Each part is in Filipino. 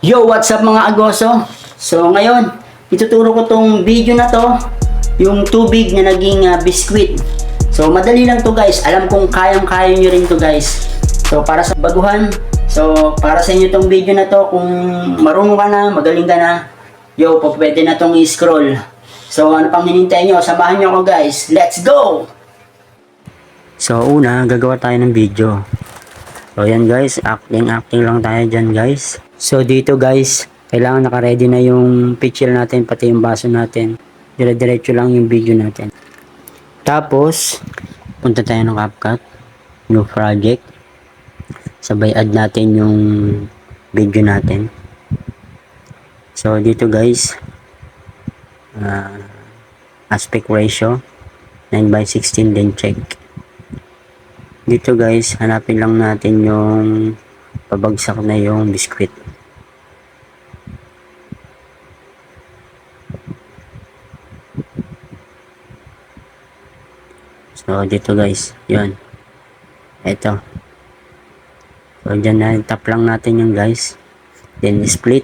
Yo, what's up mga agoso? So ngayon, ituturo ko tong video na to, yung tubig na naging biskwit. So madali lang to guys, alam kong kayang-kaya nyo rin to guys. So para sa baguhan, so para sa inyo tong video na to, kung marunong ka na, magaling ka na, yo, pwede na tong i-scroll. So ano pang hinintay nyo, samahan nyo ako guys, let's go! So una, gagawa tayo ng video. So yan guys, acting lang tayo dyan guys. So dito guys, kailangan naka-ready na yung picture natin, pati yung baso natin. Dire-diretso lang yung video natin. Tapos, punta tayo ng CapCut, new project. Sabay add natin yung video natin. So dito guys, aspect ratio 9:16, then check. Dito guys, hanapin lang natin yung pabagsak na yung biskwit. So dito guys, yun. Ito. So dyan na, tap lang natin yung guys. Then split.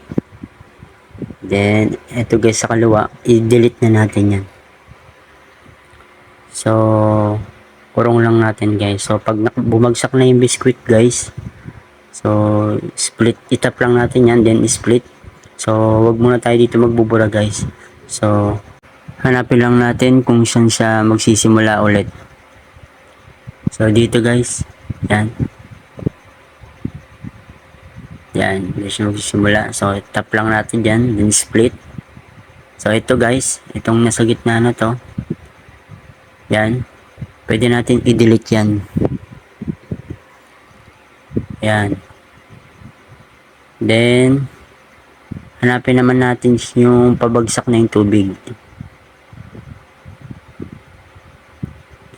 Then ito guys sa kaliwa, i-delete na natin yan. So kurong lang natin guys. So pag bumagsak na yung biskwit guys, so split, itap lang natin yan, then split. So wag muna tayo dito magbubura guys. So hanapin lang natin kung saan siya magsisimula ulit. So dito guys, yan. Yan, dito siya magsisimula. So tap lang natin dyan, then split. So ito guys, itong nasa gitna na to, yan, pwede natin i-delete yan. Yan. Then hanapin naman natin yung pabagsak na yung tubig.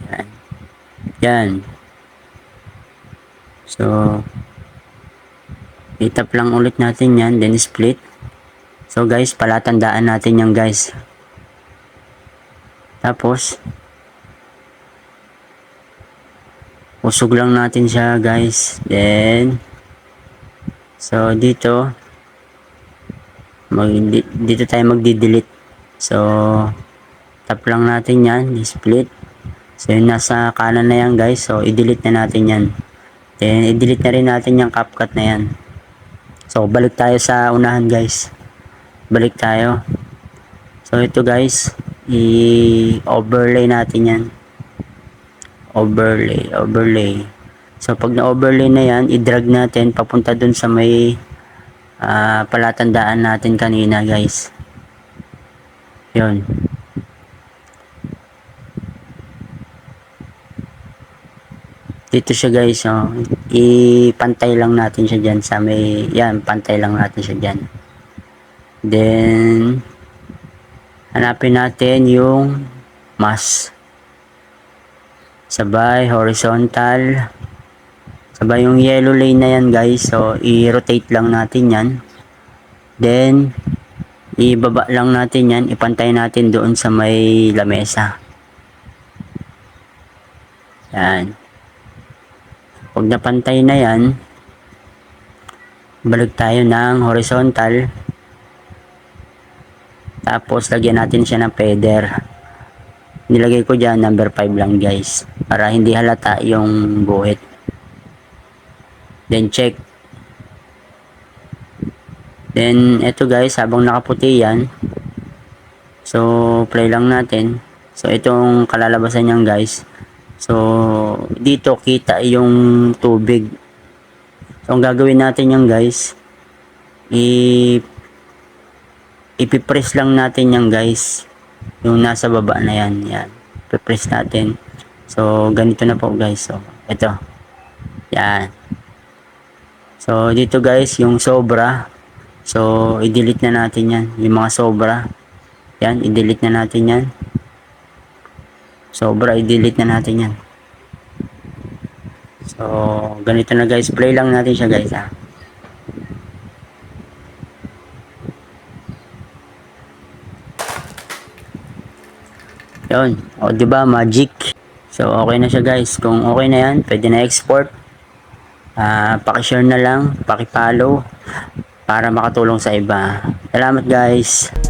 Yan. Yan. So itap lang ulit natin yan, then split. So guys, palatandaan natin yan guys. Tapos usog lang natin siya guys. Then so dito dito tayo magdi-delete. So tap lang natin yan, split. So yung nasa kanan na yan guys, so i-delete na natin yan. Then i-delete na rin natin yung CapCut na yan. So balik tayo sa unahan guys, balik tayo. So ito guys, i-overlay natin yan. Overlay. So pag na-overlay na yan, i-drag natin papunta dun sa may palatandaan natin kanina guys. Yun. Dito siya guys, oh. Ipantay lang natin siya dyan sa may, yan, pantay lang natin siya dyan. Then hanapin natin yung mask. Sabay horizontal, sabay yung yellow lane na yan guys, so i-rotate lang natin yan. Then ibaba lang natin yan, ipantay natin doon sa may lamesa. Yan. Pag napantay na yan, balik tayo ng horizontal. Tapos lagyan natin siya ng feather. Nilagay ko dyan number 5 lang guys, para hindi halata yung buhit. Then check. Then ito guys, habang nakaputi yan, so play lang natin. So itong kalalabasan niyan guys, so dito kita yung tubig. So ang gagawin natin yan guys, ipipress lang natin yan guys, yung nasa baba na yan, yan, ipipress natin. So ganito na po guys. So ito, yan. So dito guys, yung sobra, so i-delete na natin yan, yung mga sobra yan, i-delete na natin yan. Sobra, i-delete na natin yan. So ganito na guys, play lang natin siya guys ha. Yun, o diba, magic. So okay na siya guys. Kung okay na yan, pwede na export. Paki-share na lang, paki-follow. para makatulong sa iba. Salamat guys.